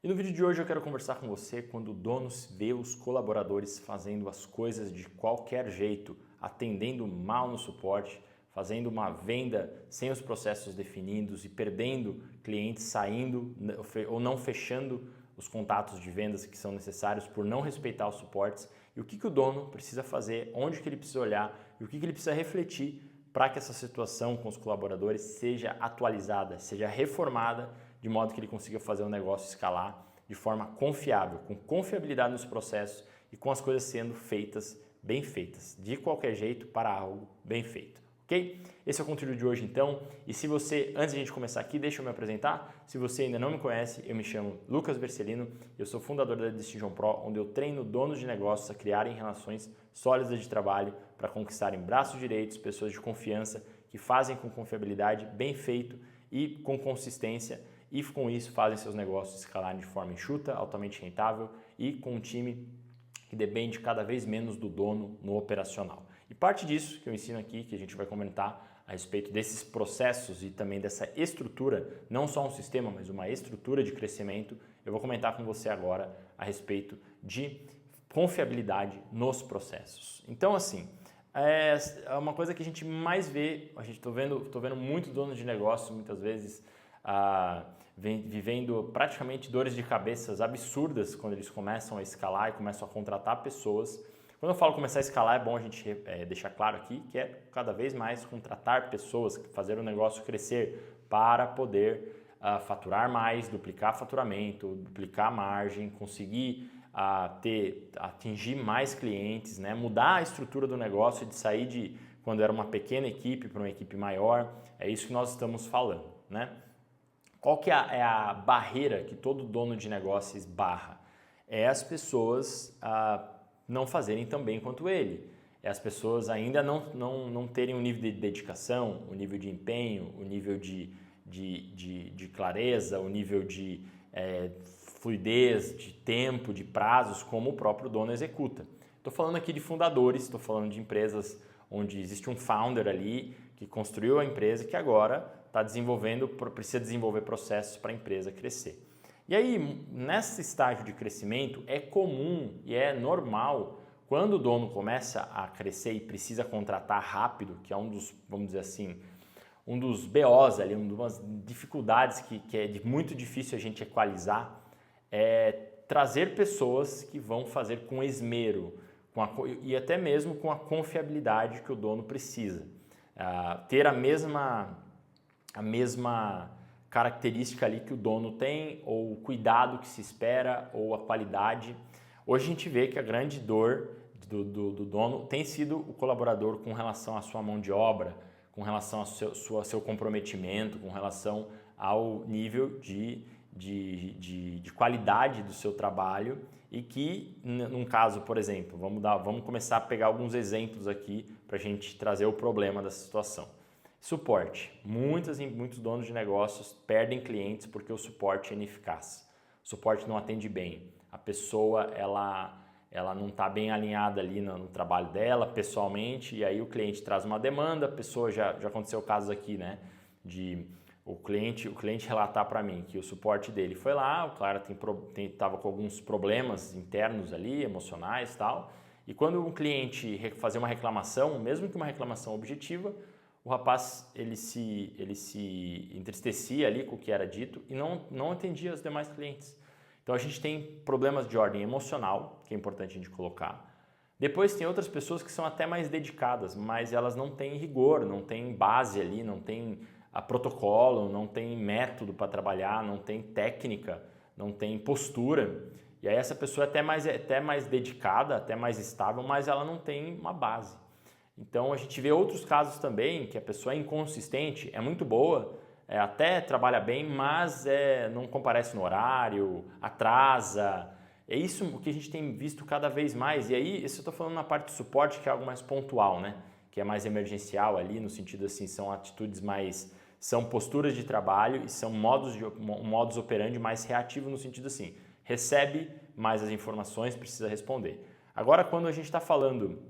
E no vídeo de hoje eu quero conversar com você quando o dono vê os colaboradores fazendo as coisas de qualquer jeito, atendendo mal no suporte, fazendo uma venda sem os processos definidos e perdendo clientes, saindo ou não fechando os contatos de vendas que são necessários por não respeitar os suportes, e o que o dono precisa fazer, onde que ele precisa olhar e o que ele precisa refletir para que essa situação com os colaboradores seja atualizada, seja reformada, de modo que ele consiga fazer o negócio escalar de forma confiável, com confiabilidade nos processos e com as coisas sendo feitas, bem feitas, de qualquer jeito para algo bem feito, ok? Esse é o conteúdo de hoje então, e se você, antes de a gente começar aqui, deixa eu me apresentar. Se você ainda não me conhece, eu me chamo Lucas Vercelino, eu sou fundador da Decision Pro, onde eu treino donos de negócios a criarem relações sólidas de trabalho para conquistarem braços direitos, pessoas de confiança que fazem com confiabilidade, bem feito e com consistência, e com isso fazem seus negócios escalarem de forma enxuta, altamente rentável e com um time que depende cada vez menos do dono no operacional. E parte disso que eu ensino aqui, que a gente vai comentar a respeito desses processos e também dessa estrutura, não só um sistema, mas uma estrutura de crescimento, eu vou comentar com você agora a respeito de confiabilidade nos processos. Então, assim, é uma coisa que a gente mais vê, tô vendo muitos donos de negócio muitas vezes vivendo praticamente dores de cabeças absurdas quando eles começam a escalar e começam a contratar pessoas. Quando eu falo começar a escalar, é bom a gente deixar claro aqui que é cada vez mais contratar pessoas, fazer o negócio crescer para poder faturar mais, duplicar faturamento, duplicar a margem, conseguir atingir mais clientes, né? Mudar a estrutura do negócio, de sair de quando era uma pequena equipe para uma equipe maior. É isso que nós estamos falando, né? Qual que é a barreira que todo dono de negócio esbarra? É as pessoas não fazerem tão bem quanto ele. É as pessoas ainda não terem um nível de dedicação, o nível de empenho, o nível de clareza, o nível de fluidez, de tempo, de prazos, como o próprio dono executa. Estou falando aqui de fundadores, estou falando de empresas onde existe um founder ali que construiu a empresa e que agora precisa desenvolver processos para a empresa crescer. E aí, nesse estágio de crescimento, é comum e é normal, quando o dono começa a crescer e precisa contratar rápido, que é um dos, vamos dizer assim, um dos BOs ali, uma das dificuldades que é muito difícil a gente equalizar, é trazer pessoas que vão fazer com esmero e até mesmo com a confiabilidade que o dono precisa. Ter a mesma característica ali que o dono tem, ou o cuidado que se espera, ou a qualidade. Hoje a gente vê que a grande dor do dono tem sido o colaborador com relação à sua mão de obra, com relação ao seu comprometimento, com relação ao nível de qualidade do seu trabalho, e que, num caso, por exemplo, vamos começar a pegar alguns exemplos aqui para a gente trazer o problema dessa situação. Suporte. Muitos donos de negócios perdem clientes porque o suporte é ineficaz. O suporte não atende bem. A pessoa ela não está bem alinhada ali no trabalho dela, pessoalmente, e aí o cliente traz uma demanda, a pessoa já aconteceu casos aqui, né, de o cliente relatar para mim que o suporte dele foi lá, o cara estava com alguns problemas internos ali, emocionais e tal, e quando um cliente fazia uma reclamação, mesmo que uma reclamação objetiva, o rapaz ele se entristecia ali com o que era dito e não atendia os demais clientes. Então a gente tem problemas de ordem emocional, que é importante a gente colocar. Depois tem outras pessoas que são até mais dedicadas, mas elas não têm rigor, não têm base ali, não têm protocolo, não têm método para trabalhar, não tem técnica, não tem postura. E aí essa pessoa é até mais dedicada, até mais estável, mas ela não tem uma base. Então a gente vê outros casos também que a pessoa é inconsistente, é muito boa, até trabalha bem, mas não comparece no horário, atrasa. É isso que a gente tem visto cada vez mais. E aí, isso eu estou falando na parte de suporte, que é algo mais pontual, né? Que é mais emergencial ali, no sentido assim, são posturas de trabalho e são modus operandi mais reativo, no sentido assim, recebe mais as informações, precisa responder. Agora, quando a gente está falando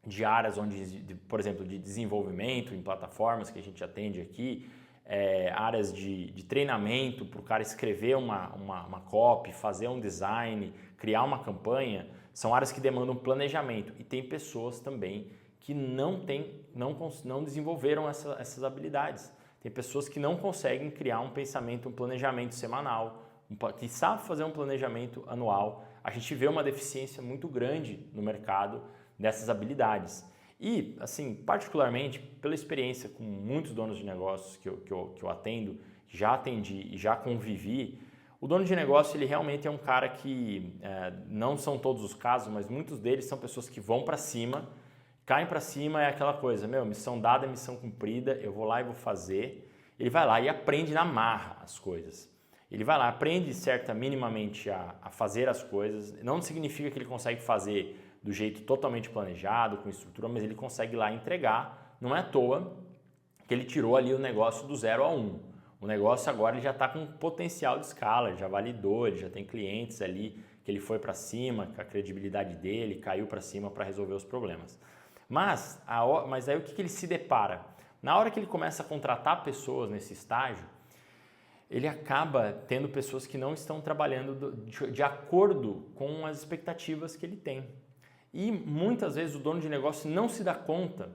de áreas onde, por exemplo, de desenvolvimento em plataformas que a gente atende aqui, áreas de treinamento para o cara escrever uma copy, fazer um design, criar uma campanha, são áreas que demandam planejamento. E tem pessoas também que não desenvolveram essas habilidades. Tem pessoas que não conseguem criar um pensamento, um planejamento semanal, que sabe fazer um planejamento anual. A gente vê uma deficiência muito grande no mercado dessas habilidades. E, assim, particularmente, pela experiência com muitos donos de negócios que eu atendo, já atendi e já convivi, o dono de negócio, ele realmente é um cara que, não são todos os casos, mas muitos deles são pessoas que vão para cima, caem para cima, é aquela coisa, missão dada é missão cumprida, eu vou lá e vou fazer. Ele vai lá e aprende na marra as coisas. Ele vai lá, aprende minimamente a fazer as coisas. Não significa que ele consegue fazer do jeito totalmente planejado, com estrutura, mas ele consegue ir lá entregar. Não é à toa que ele tirou ali o negócio do 0 a 1. O negócio agora ele já está com potencial de escala, ele já validou, ele já tem clientes ali que ele foi para cima, com a credibilidade dele, caiu para cima para resolver os problemas. Mas aí o que ele se depara? Na hora que ele começa a contratar pessoas nesse estágio, ele acaba tendo pessoas que não estão trabalhando de acordo com as expectativas que ele tem. E muitas vezes o dono de negócio não se dá conta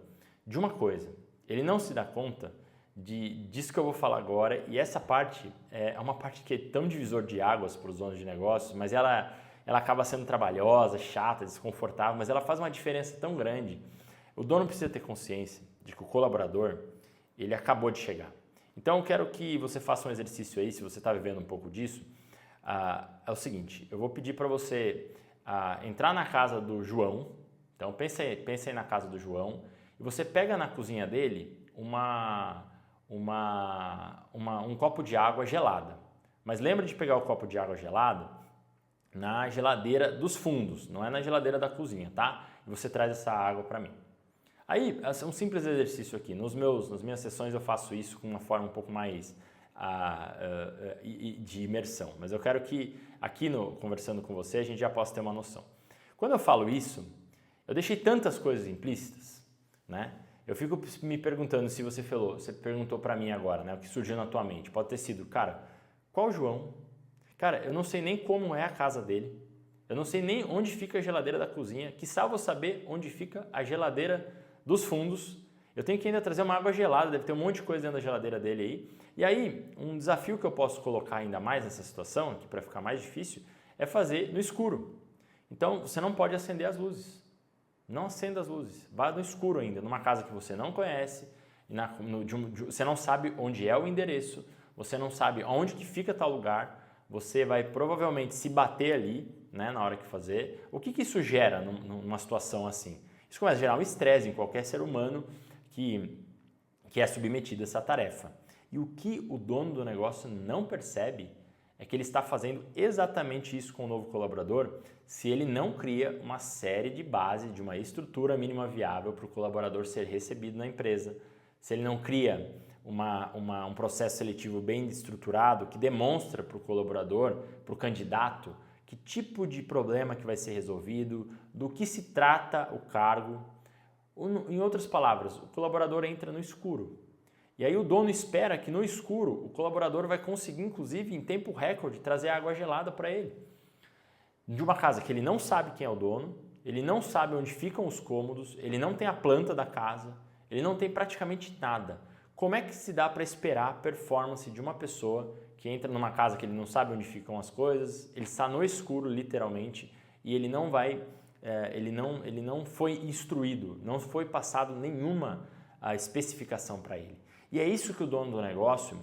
de uma coisa. Ele não se dá conta disso que eu vou falar agora. E essa parte é uma parte que é tão divisor de águas para os donos de negócios, mas ela acaba sendo trabalhosa, chata, desconfortável, mas ela faz uma diferença tão grande. O dono precisa ter consciência de que o colaborador, ele acabou de chegar. Então eu quero que você faça um exercício aí, se você está vivendo um pouco disso, é o seguinte, eu vou pedir para você entrar na casa do João, então pensa aí na casa do João, e você pega na cozinha dele um copo de água gelada. Mas lembra de pegar o copo de água gelada na geladeira dos fundos, não é na geladeira da cozinha, tá? E você traz essa água para mim. Aí, é um simples exercício aqui. Nas minhas sessões eu faço isso com uma forma um pouco mais de imersão. Mas eu quero que aqui conversando com você a gente já possa ter uma noção. Quando eu falo isso, eu deixei tantas coisas implícitas, né? Eu fico me perguntando se você perguntou para mim agora, né? O que surgiu na tua mente. Pode ter sido, cara, qual João? Cara, eu não sei nem como é a casa dele. Eu não sei nem onde fica a geladeira da cozinha. Quiçá eu vou saber onde fica a geladeira dos fundos. Eu tenho que ainda trazer uma água gelada, deve ter um monte de coisa dentro da geladeira dele aí. E aí, um desafio que eu posso colocar ainda mais nessa situação, aqui para ficar mais difícil, é fazer no escuro. Então, você não pode acender as luzes. Não acenda as luzes. Vá no escuro ainda, numa casa que você não conhece, você não sabe onde é o endereço, você não sabe onde que fica tal lugar, você vai provavelmente se bater ali, né, na hora que fazer. O que isso gera numa situação assim? Isso começa a gerar um estresse em qualquer ser humano que é submetido a essa tarefa. E o que o dono do negócio não percebe é que ele está fazendo exatamente isso com o novo colaborador se ele não cria uma série de base, de uma estrutura mínima viável para o colaborador ser recebido na empresa, se ele não cria um processo seletivo bem estruturado que demonstra para o colaborador, para o candidato, que tipo de problema que vai ser resolvido, do que se trata o cargo. Em outras palavras, o colaborador entra no escuro. E aí o dono espera que no escuro o colaborador vai conseguir, inclusive, em tempo recorde, trazer água gelada para ele. De uma casa que ele não sabe quem é o dono, ele não sabe onde ficam os cômodos, ele não tem a planta da casa, ele não tem praticamente nada. Como é que se dá para esperar a performance de uma pessoa que entra numa casa que ele não sabe onde ficam as coisas, ele está no escuro, literalmente, e ele não foi instruído, não foi passado nenhuma especificação para ele. E é isso que o dono do negócio,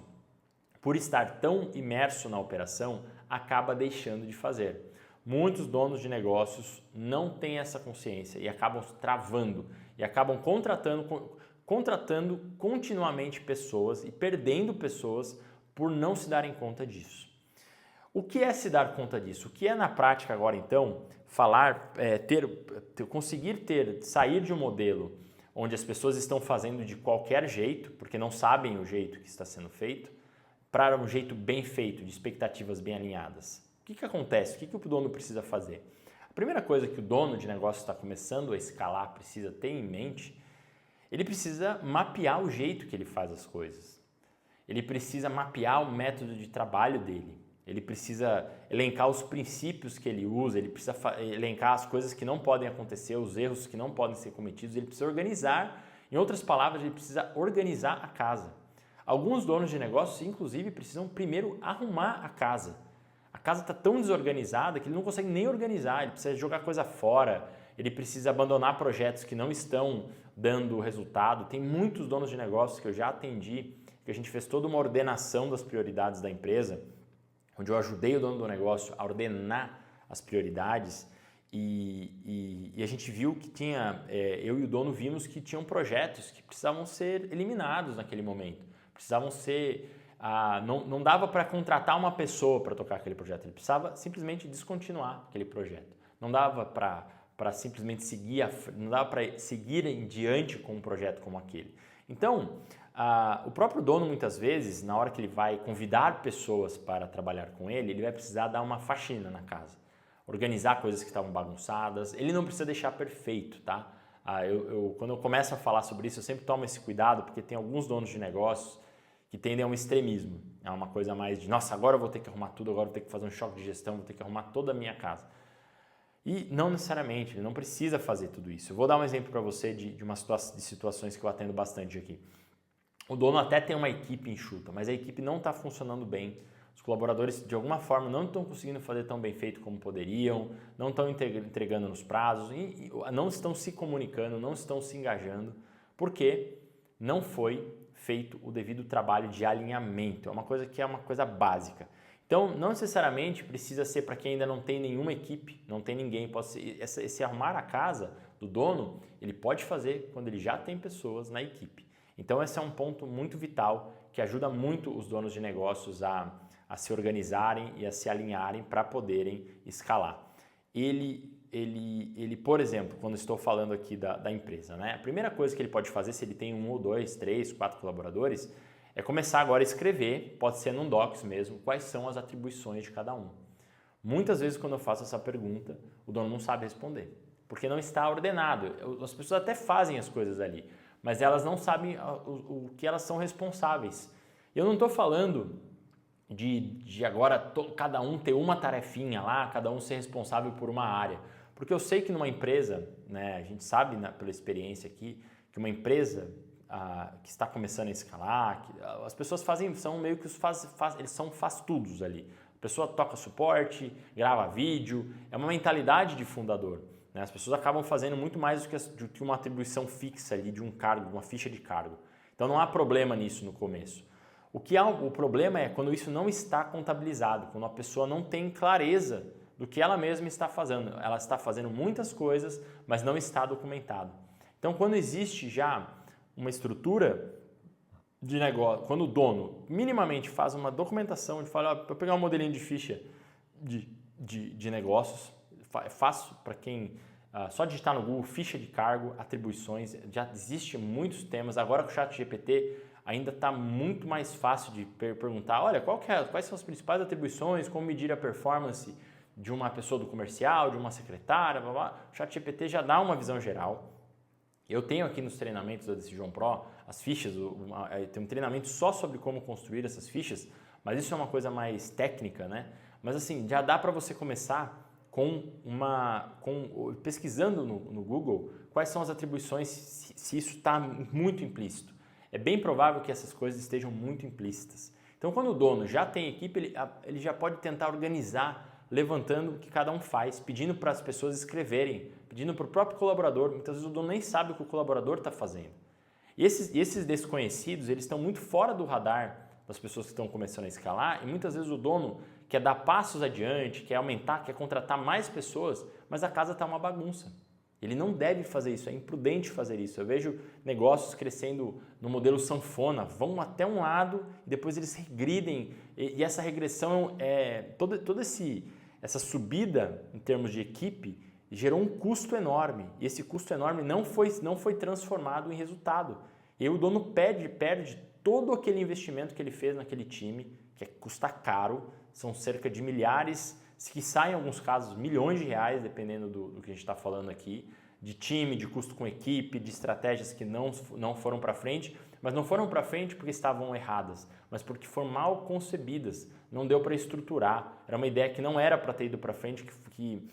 por estar tão imerso na operação, acaba deixando de fazer. Muitos donos de negócios não têm essa consciência e acabam travando e acabam contratando continuamente pessoas e perdendo pessoas por não se darem conta disso. O que é se dar conta disso? O que é na prática agora então sair de um modelo onde as pessoas estão fazendo de qualquer jeito, porque não sabem o jeito que está sendo feito, para um jeito bem feito, de expectativas bem alinhadas? O que acontece? O que o dono precisa fazer? A primeira coisa que o dono de negócio está começando a escalar, precisa ter em mente, ele precisa mapear o jeito que ele faz as coisas. ele precisa mapear o método de trabalho dele, ele precisa elencar os princípios que ele usa, ele precisa elencar as coisas que não podem acontecer, os erros que não podem ser cometidos, ele precisa organizar, em outras palavras, ele precisa organizar a casa. Alguns donos de negócios, inclusive, precisam primeiro arrumar a casa. A casa está tão desorganizada que ele não consegue nem organizar, ele precisa jogar coisa fora, ele precisa abandonar projetos que não estão dando resultado. Tem muitos donos de negócios que eu já atendi, que a gente fez toda uma ordenação das prioridades da empresa, onde eu ajudei o dono do negócio a ordenar as prioridades e a gente viu que tinha, eu e o dono vimos que tinham projetos que precisavam ser eliminados naquele momento, precisavam ser, não dava para contratar uma pessoa para tocar aquele projeto, ele precisava simplesmente descontinuar aquele projeto, não dava para simplesmente seguir, não dava para seguir em diante com um projeto como aquele. Então, o próprio dono, muitas vezes, na hora que ele vai convidar pessoas para trabalhar com ele, ele vai precisar dar uma faxina na casa, organizar coisas que estavam bagunçadas. Ele não precisa deixar perfeito, tá? Quando eu começo a falar sobre isso, eu sempre tomo esse cuidado, porque tem alguns donos de negócios que tendem a um extremismo. É uma coisa mais de, nossa, agora eu vou ter que arrumar tudo, agora eu vou ter que fazer um choque de gestão, vou ter que arrumar toda a minha casa. E não necessariamente, ele não precisa fazer tudo isso. Eu vou dar um exemplo para você de situações que eu atendo bastante aqui. O dono até tem uma equipe enxuta, mas a equipe não está funcionando bem. Os colaboradores, de alguma forma, não estão conseguindo fazer tão bem feito como poderiam, não estão entregando nos prazos, não estão se comunicando, não estão se engajando, porque não foi feito o devido trabalho de alinhamento. É uma coisa básica. Então, não necessariamente precisa ser para quem ainda não tem nenhuma equipe, não tem ninguém. Pode ser, esse arrumar a casa do dono, ele pode fazer quando ele já tem pessoas na equipe. Então, esse é um ponto muito vital que ajuda muito os donos de negócios a se organizarem e a se alinharem para poderem escalar. Ele, por exemplo, quando estou falando aqui da empresa, né? A primeira coisa que ele pode fazer, se ele tem 1 ou 2, 3, 4 colaboradores, é começar agora a escrever, pode ser num Docs mesmo, quais são as atribuições de cada um. Muitas vezes, quando eu faço essa pergunta, o dono não sabe responder, porque não está ordenado. As pessoas até fazem as coisas ali, mas elas não sabem o que elas são responsáveis. Eu não estou falando de agora cada um ter uma tarefinha lá, cada um ser responsável por uma área, porque eu sei que numa empresa, né, a gente sabe pela experiência aqui, que uma empresa que está começando a escalar, as pessoas são meio que eles são faz-tudos ali. A pessoa toca suporte, grava vídeo, é uma mentalidade de fundador. Né? As pessoas acabam fazendo muito mais do que uma atribuição fixa ali de um cargo, uma ficha de cargo. Então não há problema nisso no começo. O problema é quando isso não está contabilizado, quando a pessoa não tem clareza do que ela mesma está fazendo. Ela está fazendo muitas coisas, mas não está documentado. Então quando existe já uma estrutura de negócio, quando o dono minimamente faz uma documentação, de falar, para pegar um modelinho de ficha de negócios, é fácil para quem só digitar no Google ficha de cargo, atribuições, já existe muitos temas. Agora com o ChatGPT ainda está muito mais fácil de perguntar, olha, quais são as principais atribuições, como medir a performance de uma pessoa do comercial, de uma secretária, blá, blá. O ChatGPT já dá uma visão geral. Eu tenho aqui nos treinamentos da Decision Pro as fichas, tem um treinamento só sobre como construir essas fichas, mas isso é uma coisa mais técnica, né? Mas assim, já dá para você começar pesquisando no Google quais são as atribuições, se isso está muito implícito. É bem provável que essas coisas estejam muito implícitas. Então, quando o dono já tem equipe, ele já pode tentar organizar, levantando o que cada um faz, pedindo para as pessoas escreverem, pedindo para o próprio colaborador. Muitas vezes o dono nem sabe o que o colaborador está fazendo. E esses desconhecidos, eles estão muito fora do radar das pessoas que estão começando a escalar, e muitas vezes o dono quer dar passos adiante, quer aumentar, quer contratar mais pessoas, mas a casa está uma bagunça. Ele não deve fazer isso, é imprudente fazer isso. Eu vejo negócios crescendo no modelo sanfona, vão até um lado e depois eles regridem. E essa regressão, essa subida em termos de equipe, gerou um custo enorme. E esse custo enorme não foi transformado em resultado. E o dono perde todo aquele investimento que ele fez naquele time, que custa caro, são cerca de milhares, que saem em alguns casos milhões de reais, dependendo do que a gente está falando aqui, de time, de custo com equipe, de estratégias que não foram para frente, mas não foram para frente porque estavam erradas, mas porque foram mal concebidas, não deu para estruturar, era uma ideia que não era para ter ido para frente, que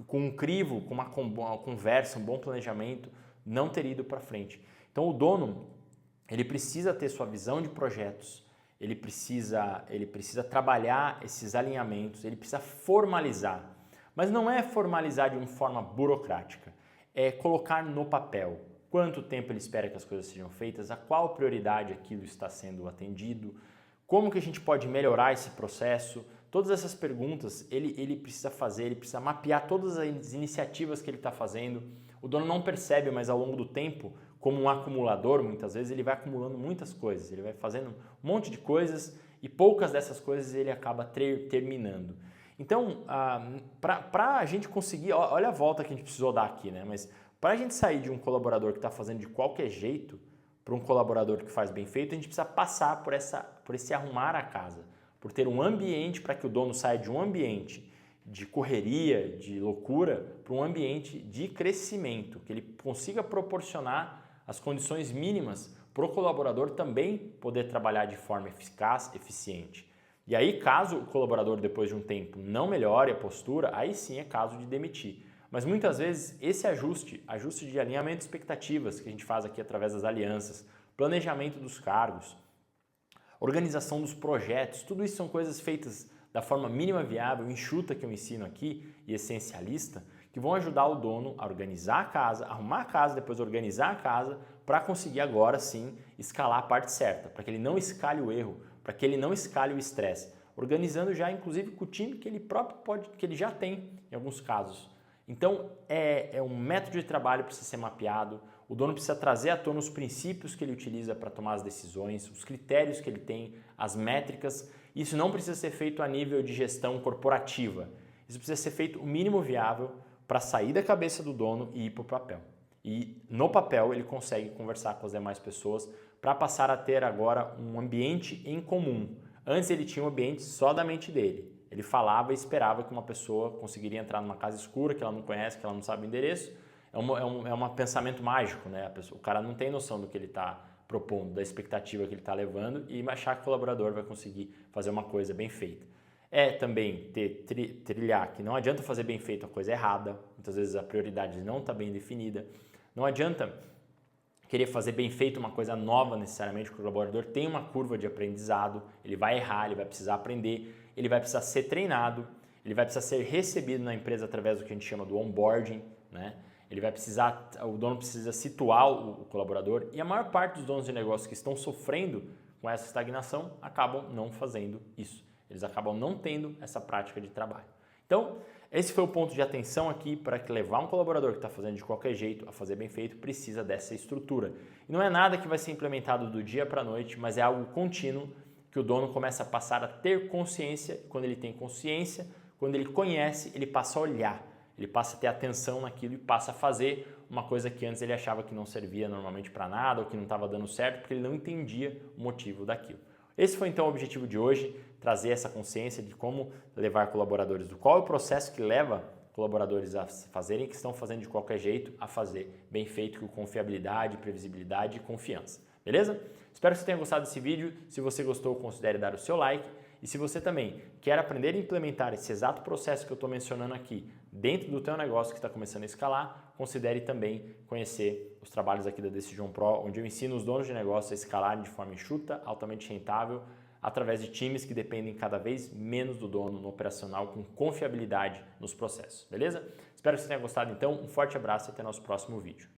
com um crivo, com uma conversa, um bom planejamento, não teria ido para frente. Então o dono, ele precisa ter sua visão de projetos, ele precisa trabalhar esses alinhamentos, ele precisa formalizar. Mas não é formalizar de uma forma burocrática, é colocar no papel quanto tempo ele espera que as coisas sejam feitas, a qual prioridade aquilo está sendo atendido, como que a gente pode melhorar esse processo. Todas essas perguntas ele precisa fazer, ele precisa mapear todas as iniciativas que ele está fazendo. O dono não percebe, mas ao longo do tempo, como um acumulador, muitas vezes ele vai acumulando muitas coisas, ele vai fazendo um monte de coisas e poucas dessas coisas ele acaba terminando. Então, para a gente conseguir, olha a volta que a gente precisou dar aqui, né? Mas para a gente sair de um colaborador que está fazendo de qualquer jeito para um colaborador que faz bem feito, a gente precisa passar por esse arrumar a casa, por ter um ambiente para que o dono saia de um ambiente de correria, de loucura, para um ambiente de crescimento, que ele consiga proporcionar as condições mínimas para o colaborador também poder trabalhar de forma eficaz, eficiente. E aí, caso o colaborador, depois de um tempo, não melhore a postura, aí sim é caso de demitir. Mas muitas vezes esse ajuste de alinhamento de expectativas que a gente faz aqui através das alianças, planejamento dos cargos, organização dos projetos, tudo isso são coisas feitas da forma mínima viável, enxuta que eu ensino aqui e essencialista, que vão ajudar o dono a organizar a casa, arrumar a casa, depois organizar a casa, para conseguir agora sim escalar a parte certa, para que ele não escale o erro, para que ele não escale o estresse, organizando já inclusive com o time que ele próprio que ele já tem em alguns casos. Então é um método de trabalho que precisa ser mapeado, o dono precisa trazer à tona os princípios que ele utiliza para tomar as decisões, os critérios que ele tem, as métricas. Isso não precisa ser feito a nível de gestão corporativa, isso precisa ser feito o mínimo viável para sair da cabeça do dono e ir para o papel. E no papel ele consegue conversar com as demais pessoas para passar a ter agora um ambiente em comum. Antes ele tinha um ambiente só da mente dele. Ele falava e esperava que uma pessoa conseguiria entrar numa casa escura que ela não conhece, que ela não sabe o endereço. É um pensamento mágico, né? O cara não tem noção do que ele está propondo, da expectativa que ele está levando e achar que o colaborador vai conseguir fazer uma coisa bem feita. É também trilhar que não adianta fazer bem feito a coisa errada, muitas vezes a prioridade não está bem definida. Não adianta querer fazer bem feito uma coisa nova necessariamente, porque o colaborador tem uma curva de aprendizado, ele vai errar, ele vai precisar aprender, ele vai precisar ser treinado, ele vai precisar ser recebido na empresa através do que a gente chama do onboarding, né? O dono precisa situar o colaborador e a maior parte dos donos de negócio que estão sofrendo com essa estagnação acabam não fazendo isso. Eles acabam não tendo essa prática de trabalho. Então, esse foi o ponto de atenção aqui para que levar um colaborador que está fazendo de qualquer jeito a fazer bem feito precisa dessa estrutura. E não é nada que vai ser implementado do dia para a noite, mas é algo contínuo que o dono começa a passar a ter consciência. Quando ele tem consciência, quando ele conhece, ele passa a olhar, ele passa a ter atenção naquilo e passa a fazer uma coisa que antes ele achava que não servia normalmente para nada ou que não estava dando certo porque ele não entendia o motivo daquilo. Esse foi então o objetivo de hoje, trazer essa consciência de como levar colaboradores, do qual é o processo que leva colaboradores a fazerem, que estão fazendo de qualquer jeito, a fazer bem feito, com confiabilidade, previsibilidade e confiança. Beleza? Espero que você tenha gostado desse vídeo. Se você gostou, considere dar o seu like. E se você também quer aprender a implementar esse exato processo que eu estou mencionando aqui dentro do teu negócio que está começando a escalar, considere também conhecer os trabalhos aqui da Decision Pro, onde eu ensino os donos de negócio a escalarem de forma enxuta, altamente rentável, através de times que dependem cada vez menos do dono no operacional, com confiabilidade nos processos, beleza? Espero que você tenha gostado então, um forte abraço e até nosso próximo vídeo.